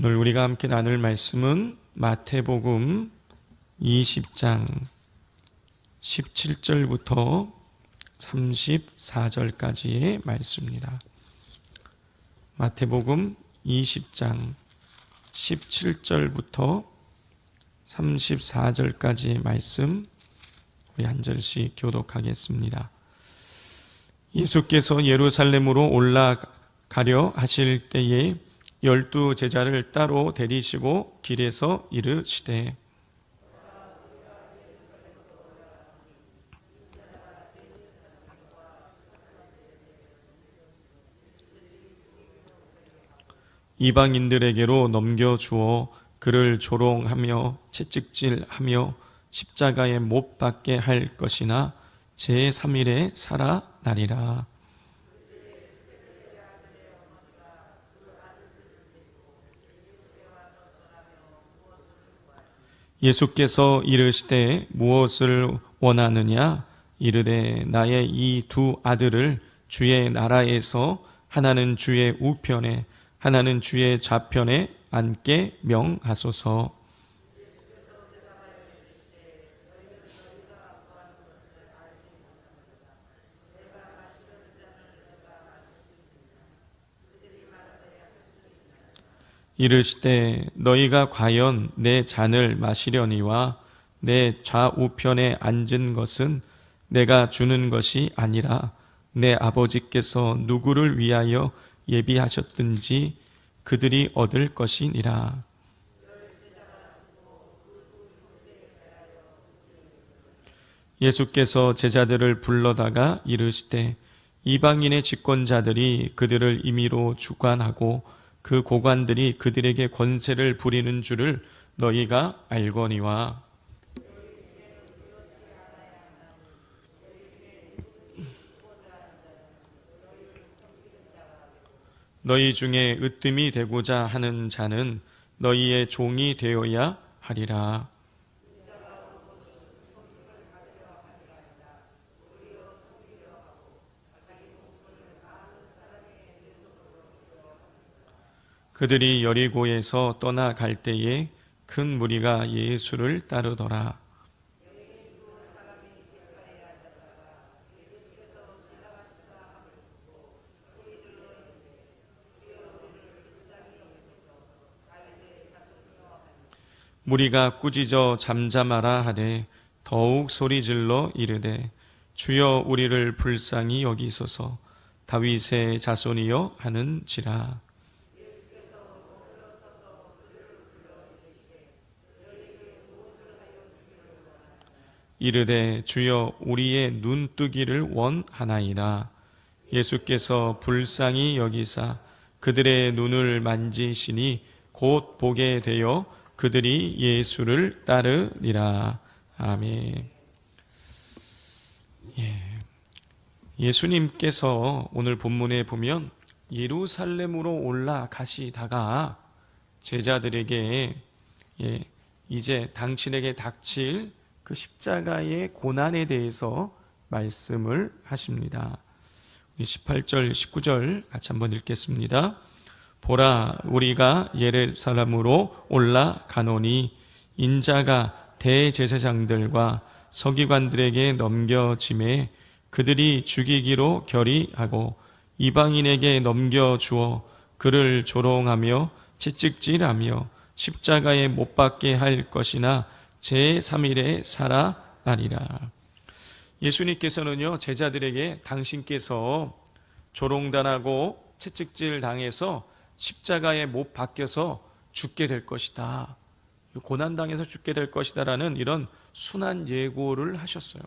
오늘 우리가 함께 나눌 말씀은 마태복음 20장 17절부터 34절까지의 말씀입니다. 마태복음 20장 17절부터 34절까지의 말씀 우리 한 절씩 교독하겠습니다. 예수께서 예루살렘으로 올라가려 하실 때에 12 제자를 따로 데리시고 길에서 이르시되 이방인들에게로 넘겨주어 그를 조롱하며 채찍질하며 십자가에 못 박게 할 것이나 제3일에 살아나리라. 예수께서 이르시되 무엇을 원하느냐? 이르되 나의 이 두 아들을 주의 나라에서 하나는 주의 우편에 하나는 주의 좌편에 앉게 명하소서. 이르시되 너희가 과연 내 잔을 마시려니와 내 좌우편에 앉은 것은 내가 주는 것이 아니라 내 아버지께서 누구를 위하여 예비하셨든지 그들이 얻을 것이니라. 예수께서 제자들을 불러다가 이르시되 이방인의 집권자들이 그들을 임의로 주관하고 그 고관들이 그들에게 권세를 부리는 줄을 너희가 알거니와 너희 중에 으뜸이 되고자 하는 자는 너희의 종이 되어야 하리라. 그들이 여리고에서 떠나갈 때에 큰 무리가 예수를 따르더라. 무리가 꾸짖어 잠잠하라 하되 더욱 소리질러 이르되 주여 우리를 불쌍히 여기소서 다윗의 자손이여 하는지라. 이르되 주여 우리의 눈뜨기를 원하나이다. 예수께서 불쌍히 여기사 그들의 눈을 만지시니 곧 보게 되어 그들이 예수를 따르리라. 아멘. 예수님께서 오늘 본문에 보면 예루살렘으로 올라가시다가 제자들에게 이제 당신에게 닥칠 그 십자가의 고난에 대해서 말씀을 하십니다. 18절, 19절 같이 한번 읽겠습니다. 보라, 우리가 예루살렘으로 올라가노니 인자가 대제사장들과 서기관들에게 넘겨짐에 그들이 죽이기로 결의하고 이방인에게 넘겨주어 그를 조롱하며 채찍질하며 십자가에 못 박게 할 것이나 제3일에 살아나리라. 예수님께서는요, 제자들에게 당신께서 조롱당하고 채찍질 당해서 십자가에 못 박혀서 죽게 될 것이다, 고난당해서 죽게 될 것이다 라는 이런 순한 예고를 하셨어요.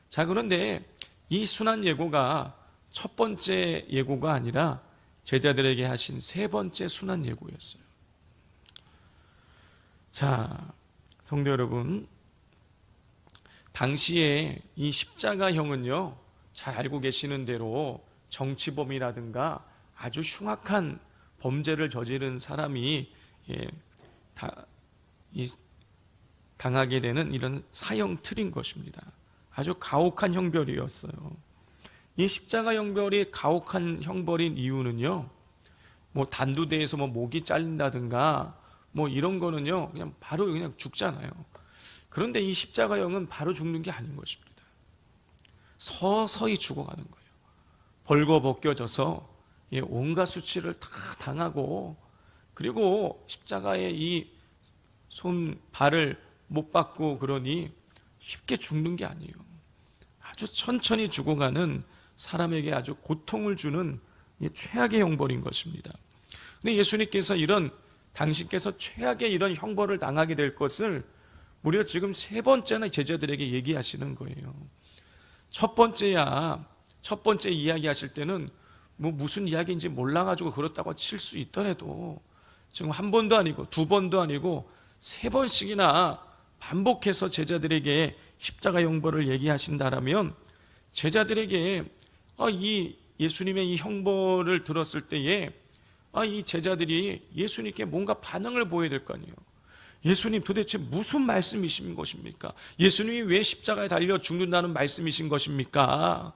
자, 그런데 이 순한 예고가 첫 번째 예고가 아니라 제자들에게 하신 세 번째 순한 예고였어요. 자, 성도 여러분, 당시에 이 십자가형은요, 잘 알고 계시는 대로 정치범이라든가 아주 흉악한 범죄를 저지른 사람이 당하게 되는 이런 사형 틀인 것입니다. 아주 가혹한 형벌이었어요. 이 십자가 형벌이 가혹한 형벌인 이유는요, 뭐 단두대에서 뭐 목이 잘린다든가 뭐 이런 거는요 그냥 바로 그냥 죽잖아요. 그런데 이 십자가형은 바로 죽는 게 아닌 것입니다. 서서히 죽어가는 거예요. 벌거벗겨져서 온갖 수치를 다 당하고, 그리고 십자가에 이 손 발을 못 받고 그러니 쉽게 죽는 게 아니에요. 아주 천천히 죽어가는, 사람에게 아주 고통을 주는 최악의 형벌인 것입니다. 근데 예수님께서 당신께서 최악의 이런 형벌을 당하게 될 것을 무려 지금 세 번째나 제자들에게 얘기하시는 거예요. 첫 번째 이야기하실 때는 뭐 무슨 이야기인지 몰라가지고 그렇다고 칠 수 있더라도 지금 한 번도 아니고 두 번도 아니고 세 번씩이나 반복해서 제자들에게 십자가 형벌을 얘기하신다라면, 제자들에게 이 예수님의 이 형벌을 들었을 때에 이 제자들이 예수님께 뭔가 반응을 보여야 될 거 아니에요. 예수님 도대체 무슨 말씀이신 것입니까? 예수님이 왜 십자가에 달려 죽는다는 말씀이신 것입니까?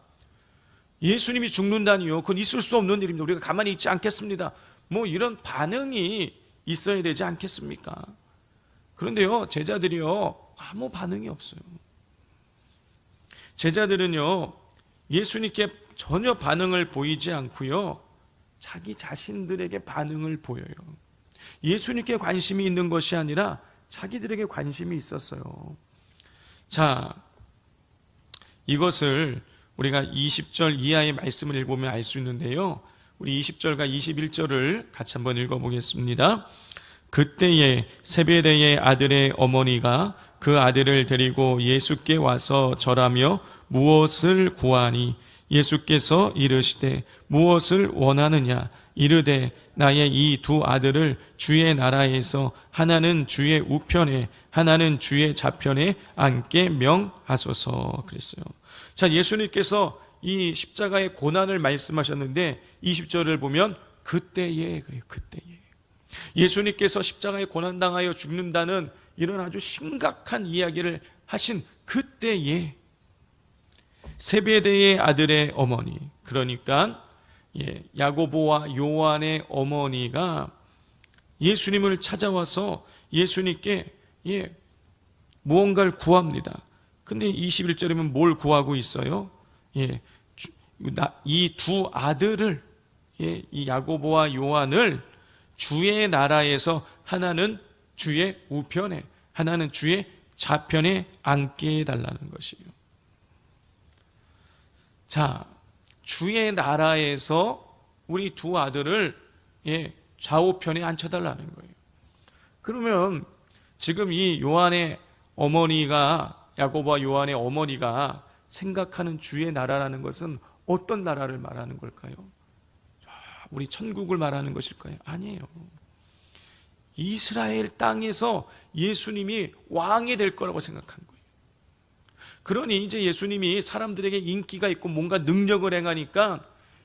예수님이 죽는다니요, 그건 있을 수 없는 일입니다. 우리가 가만히 있지 않겠습니다. 뭐 이런 반응이 있어야 되지 않겠습니까? 그런데요, 제자들이요 아무 반응이 없어요. 제자들은요 예수님께 전혀 반응을 보이지 않고요, 자기 자신들에게 반응을 보여요. 예수님께 관심이 있는 것이 아니라 자기들에게 관심이 있었어요. 자, 이것을 우리가 20절 이하의 말씀을 읽으면 알 수 있는데요, 우리 20절과 21절을 같이 한번 읽어보겠습니다. 그때에 세베대의 아들의 어머니가 그 아들을 데리고 예수께 와서 절하며 무엇을 구하니, 예수께서 이르시되 무엇을 원하느냐, 이르되 나의 이 두 아들을 주의 나라에서 하나는 주의 우편에 하나는 주의 좌편에 앉게 명하소서 그랬어요. 자, 예수님께서 이 십자가의 고난을 말씀하셨는데 20절을 보면 그때에 그래요. 그때에 예수님께서 십자가에 고난당하여 죽는다는 이런 아주 심각한 이야기를 하신 그때에 세베대의 아들의 어머니, 그러니까 야고보와 요한의 어머니가 예수님을 찾아와서 예수님께 무언가를 구합니다. 근데 21절이면 뭘 구하고 있어요? 이 두 아들을, 이 야고보와 요한을 주의 나라에서 하나는 주의 우편에 하나는 주의 좌편에 앉게 해달라는 것이에요. 자, 주의 나라에서 우리 두 아들을 좌우편에 앉혀달라는 거예요. 그러면 지금 이 요한의 어머니가, 야고보와 요한의 어머니가 생각하는 주의 나라라는 것은 어떤 나라를 말하는 걸까요? 우리 천국을 말하는 것일까요? 아니에요. 이스라엘 땅에서 예수님이 왕이 될 거라고 생각한 거예요. 그러니 이제 예수님이 사람들에게 인기가 있고 뭔가 능력을 행하니까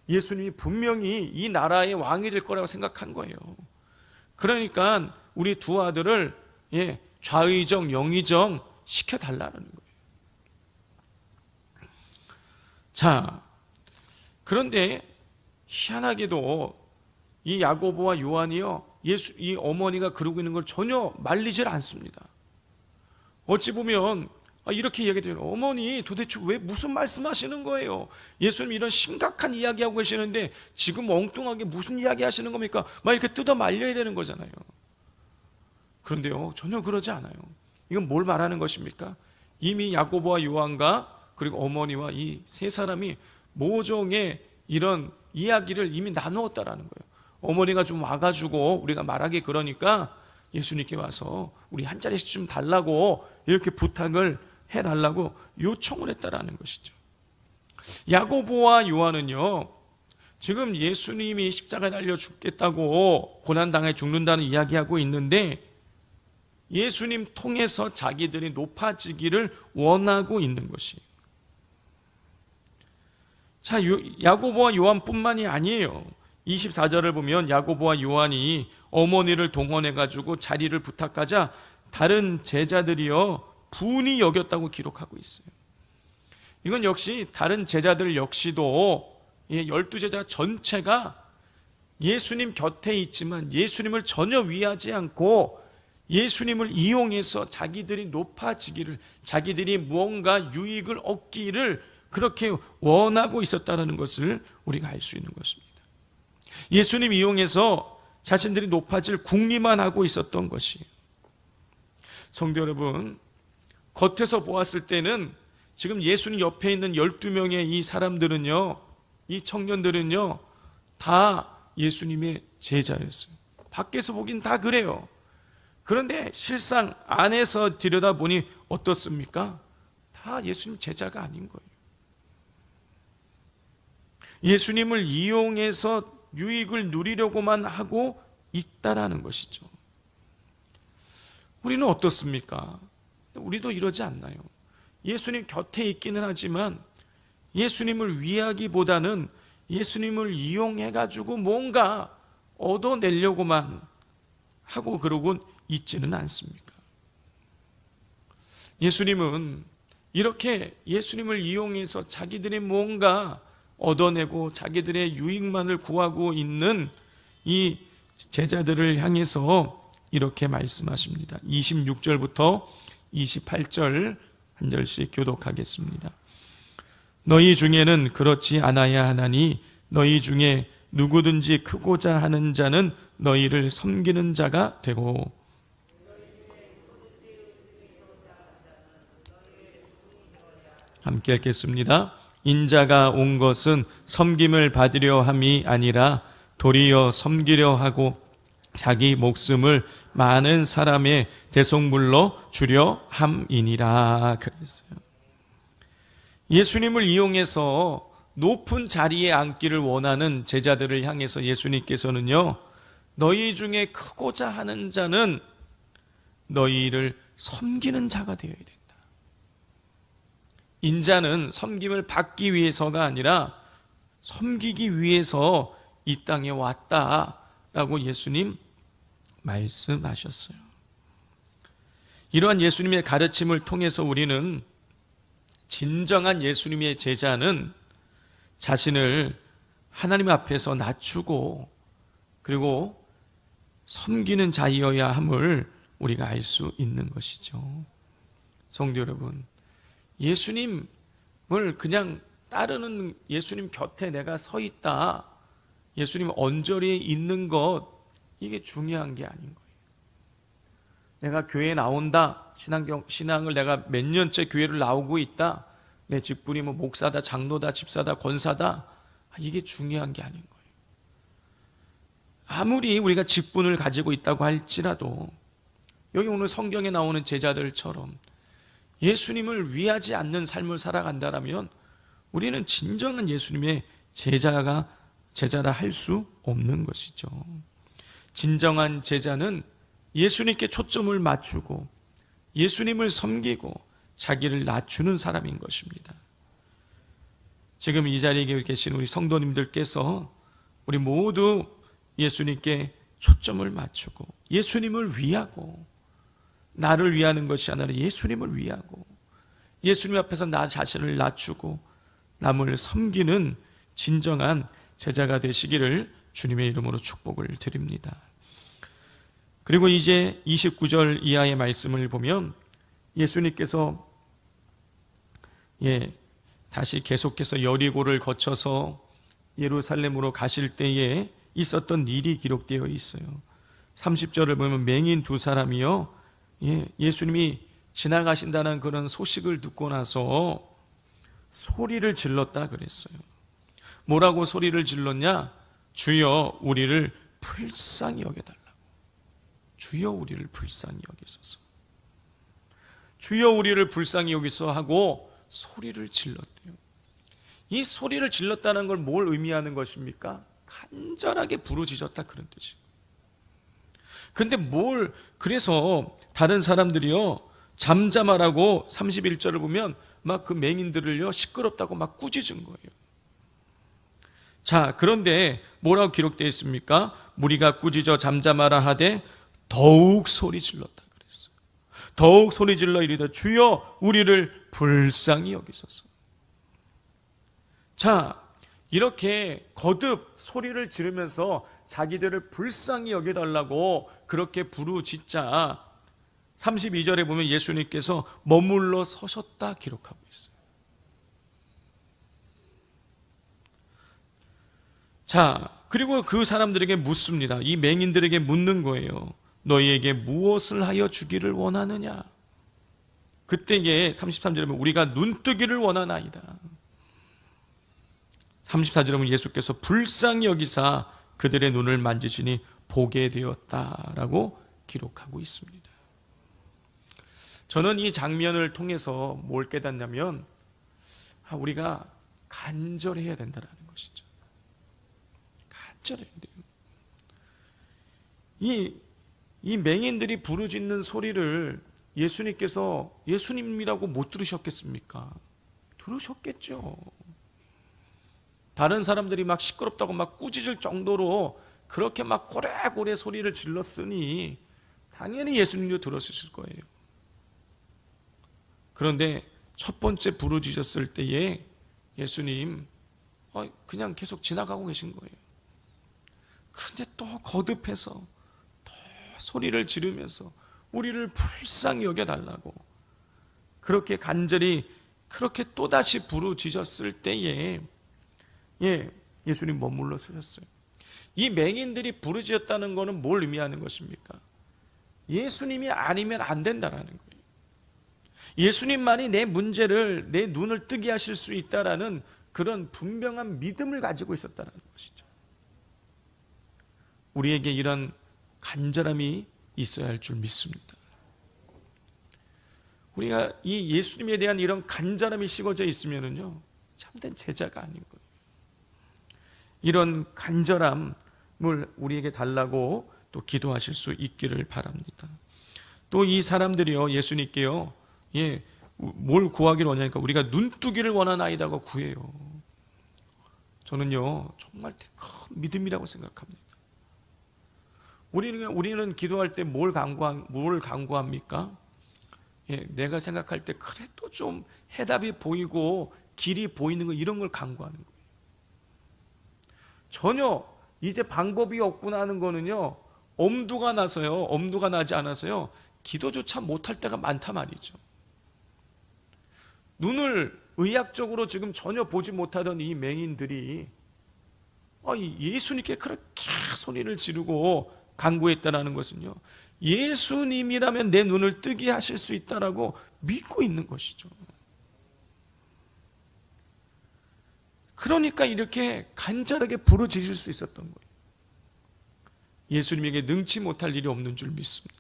예수님이 분명히 이 나라의 왕이 될 거라고 생각한 거예요. 그러니까 우리 두 아들을 좌의정 영의정 시켜달라는 거예요. 자, 그런데 희한하게도 이 야고보와 요한이요, 이 어머니가 그러고 있는 걸 전혀 말리질 않습니다. 어찌 보면 이렇게 이야기해요. 어머니 도대체 왜 무슨 말씀하시는 거예요? 예수님 이런 심각한 이야기하고 계시는데 지금 엉뚱하게 무슨 이야기 하시는 겁니까? 막 이렇게 뜯어 말려야 되는 거잖아요. 그런데요 전혀 그러지 않아요. 이건 뭘 말하는 것입니까? 이미 야고보와 요한과 그리고 어머니와 이 세 사람이 모종의 이런 이야기를 이미 나누었다라는 거예요. 어머니가 좀 와가지고 우리가 말하기 그러니까 예수님께 와서 우리 한 자리씩 좀 달라고 이렇게 부탁을 해달라고 요청을 했다라는 것이죠. 야고보와 요한은요 지금 예수님이 십자가에 달려 죽겠다고 고난당해 죽는다는 이야기하고 있는데 예수님 통해서 자기들이 높아지기를 원하고 있는 것이에요. 자, 야고보와 요한뿐만이 아니에요. 24절을 보면 야고보와 요한이 어머니를 동원해가지고 자리를 부탁하자 다른 제자들이요 분이 여겼다고 기록하고 있어요. 이건 역시 다른 제자들 역시도 12제자 전체가 예수님 곁에 있지만 예수님을 전혀 위하지 않고 예수님을 이용해서 자기들이 높아지기를, 자기들이 무언가 유익을 얻기를 그렇게 원하고 있었다는 것을 우리가 알 수 있는 것입니다. 예수님 이용해서 자신들이 높아질 궁리만 하고 있었던 것이, 성도 여러분, 겉에서 보았을 때는 지금 예수님 옆에 있는 12명의 이 사람들은요, 이 청년들은요, 다 예수님의 제자였어요. 밖에서 보긴 다 그래요. 그런데 실상 안에서 들여다보니 어떻습니까? 다 예수님 제자가 아닌 거예요. 예수님을 이용해서 유익을 누리려고만 하고 있다라는 것이죠. 우리는 어떻습니까? 우리도 이러지 않나요? 예수님 곁에 있기는 하지만 예수님을 위하기보다는 예수님을 이용해가지고 뭔가 얻어내려고만 하고 그러고 있지는 않습니까? 예수님은 이렇게 예수님을 이용해서 자기들이 뭔가 얻어내고 자기들의 유익만을 구하고 있는 이 제자들을 향해서 이렇게 말씀하십니다. 26절부터 28절 한 절씩 교독하겠습니다. 너희 중에는 그렇지 않아야 하나니 너희 중에 누구든지 크고자 하는 자는 너희를 섬기는 자가 되고, 함께 읽겠습니다. 인자가 온 것은 섬김을 받으려 함이 아니라 도리어 섬기려 하고 자기 목숨을 많은 사람의 대속물로 주려 함이니라 그랬어요. 예수님을 이용해서 높은 자리에 앉기를 원하는 제자들을 향해서 예수님께서는요, 너희 중에 크고자 하는 자는 너희를 섬기는 자가 되어야 된다. 인자는 섬김을 받기 위해서가 아니라 섬기기 위해서 이 땅에 왔다라고 예수님 말씀하셨어요. 이러한 예수님의 가르침을 통해서 우리는 진정한 예수님의 제자는 자신을 하나님 앞에서 낮추고 그리고 섬기는 자이어야 함을 우리가 알 수 있는 것이죠. 성도 여러분, 예수님을 그냥 따르는, 예수님 곁에 내가 서 있다, 예수님 언저리에 있는 것, 이게 중요한 게 아닌 거예요. 내가 교회에 나온다, 신앙을 내가 몇 년째 교회를 나오고 있다, 내 직분이 뭐 목사다, 장로다, 집사다, 권사다, 이게 중요한 게 아닌 거예요. 아무리 우리가 직분을 가지고 있다고 할지라도 여기 오늘 성경에 나오는 제자들처럼 예수님을 위하지 않는 삶을 살아간다면 우리는 진정한 예수님의 제자라 할 수 없는 것이죠. 진정한 제자는 예수님께 초점을 맞추고 예수님을 섬기고 자기를 낮추는 사람인 것입니다. 지금 이 자리에 계신 우리 성도님들께서 우리 모두 예수님께 초점을 맞추고 예수님을 위하고, 나를 위하는 것이 아니라 예수님을 위하고 예수님 앞에서 나 자신을 낮추고 남을 섬기는 진정한 제자가 되시기를 주님의 이름으로 축복을 드립니다. 그리고 이제 29절 이하의 말씀을 보면 예수님께서 다시 계속해서 여리고를 거쳐서 예루살렘으로 가실 때에 있었던 일이 기록되어 있어요. 30절을 보면 맹인 두 사람이요, 예수님이 지나가신다는 그런 소식을 듣고 나서 소리를 질렀다 그랬어요. 뭐라고 소리를 질렀냐? 주여 우리를 불쌍히 여겨달라고. 주여 우리를 불쌍히 여기소서. 주여 우리를 불쌍히 여기소 하고 소리를 질렀대요. 이 소리를 질렀다는 걸 뭘 의미하는 것입니까? 간절하게 부르짖었다 그런 뜻이에요. 근데 그래서 다른 사람들이요, 잠잠하라고 31절을 보면 막 그 맹인들을요, 시끄럽다고 막 꾸짖은 거예요. 자, 그런데 뭐라고 기록되어 있습니까? 무리가 꾸짖어 잠잠하라 하되 더욱 소리 질렀다 그랬어요. 더욱 소리 질러 이르되 주여 우리를 불쌍히 여기소서. 자, 이렇게 거듭 소리를 지르면서 자기들을 불쌍히 여겨달라고 그렇게 부르짖자 32절에 보면 예수님께서 머물러 서셨다 기록하고 있어요. 자, 그리고 그 사람들에게 묻습니다. 이 맹인들에게 묻는 거예요. 너희에게 무엇을 하여 주기를 원하느냐? 그때에 33절에 보면 우리가 눈뜨기를 원하나이다. 34절에 보면 예수께서 불쌍히 여기사 그들의 눈을 만지시니 보게 되었다라고 기록하고 있습니다. 저는 이 장면을 통해서 뭘 깨닫냐면 우리가 간절해야 된다는 것이죠. 간절해야 돼요. 이 맹인들이 부르짖는 소리를 예수님께서 예수님이라고 못 들으셨겠습니까? 들으셨겠죠. 다른 사람들이 막 시끄럽다고 막 꾸짖을 정도로 그렇게 막 고래고래 소리를 질렀으니 당연히 예수님도 들었을 거예요. 그런데 첫 번째 부르짖었을 때에 예수님 그냥 계속 지나가고 계신 거예요. 그런데 또 거듭해서 또 소리를 지르면서 우리를 불쌍히 여겨달라고 그렇게 간절히 그렇게 또다시 부르짖었을 때에 예수님 머물러 서셨어요. 이 맹인들이 부르짖었다는 것은 뭘 의미하는 것입니까? 예수님이 아니면 안 된다라는 거예요. 예수님만이 내 문제를, 내 눈을 뜨게 하실 수 있다라는 그런 분명한 믿음을 가지고 있었다는 것이죠. 우리에게 이런 간절함이 있어야 할 줄 믿습니다. 우리가 이 예수님에 대한 이런 간절함이 식어져 있으면요 참된 제자가 아닌 거예요. 이런 간절함을 우리에게 달라고 또 기도하실 수 있기를 바랍니다. 또 이 사람들이요 예수님께요 뭘 구하기를 원하니까 우리가 눈뜨기를 원하나이다고 구해요. 저는요 정말 큰 믿음이라고 생각합니다. 우리는 기도할 때 뭘 간구합니까? 내가 생각할 때 그래도 좀 해답이 보이고 길이 보이는 거 이런 걸 간구하는 거예요. 전혀 이제 방법이 없구나 하는 거는요 엄두가 나지 않아서요 기도조차 못할 때가 많단 말이죠. 눈을 의학적으로 지금 전혀 보지 못하던 이 맹인들이 예수님께 그렇게 소리를 지르고 간구했다라는 것은요 예수님이라면 내 눈을 뜨게 하실 수 있다라고 믿고 있는 것이죠. 그러니까 이렇게 간절하게 부르짖을 수 있었던 거예요. 예수님에게 능치 못할 일이 없는 줄 믿습니다.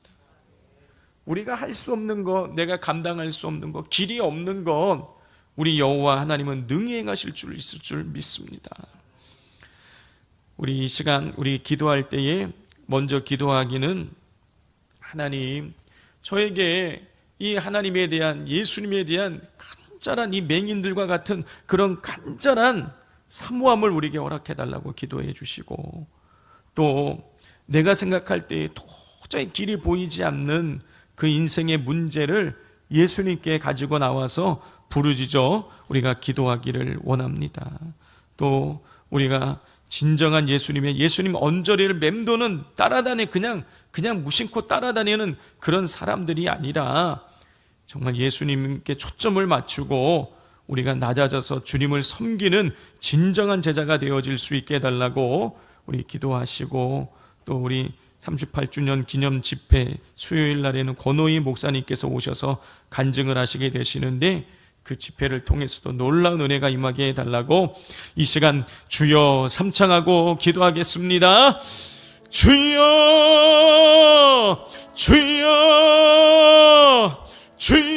우리가 할 수 없는 것, 내가 감당할 수 없는 것, 길이 없는 것 우리 여호와 하나님은 능히 행하실 줄 있을 줄 믿습니다. 우리 이 시간 우리 기도할 때에 먼저 기도하기는 하나님 저에게 이 하나님에 대한 예수님에 대한 간절한 이 맹인들과 같은 그런 간절한 사모함을 우리에게 허락해달라고 기도해 주시고 또 내가 생각할 때 도저히 길이 보이지 않는 그 인생의 문제를 예수님께 가지고 나와서 부르짖어 우리가 기도하기를 원합니다. 또 우리가 진정한 예수님 언저리를 맴도는 따라다니 그냥 무심코 따라다니는 그런 사람들이 아니라 정말 예수님께 초점을 맞추고 우리가 낮아져서 주님을 섬기는 진정한 제자가 되어질 수 있게 해달라고 우리 기도하시고 또 우리 38주년 기념 집회 수요일 날에는 권호희 목사님께서 오셔서 간증을 하시게 되시는데 그 집회를 통해서도 놀라운 은혜가 임하게 해달라고 이 시간 주여 삼창하고 기도하겠습니다. 주여 주여 주여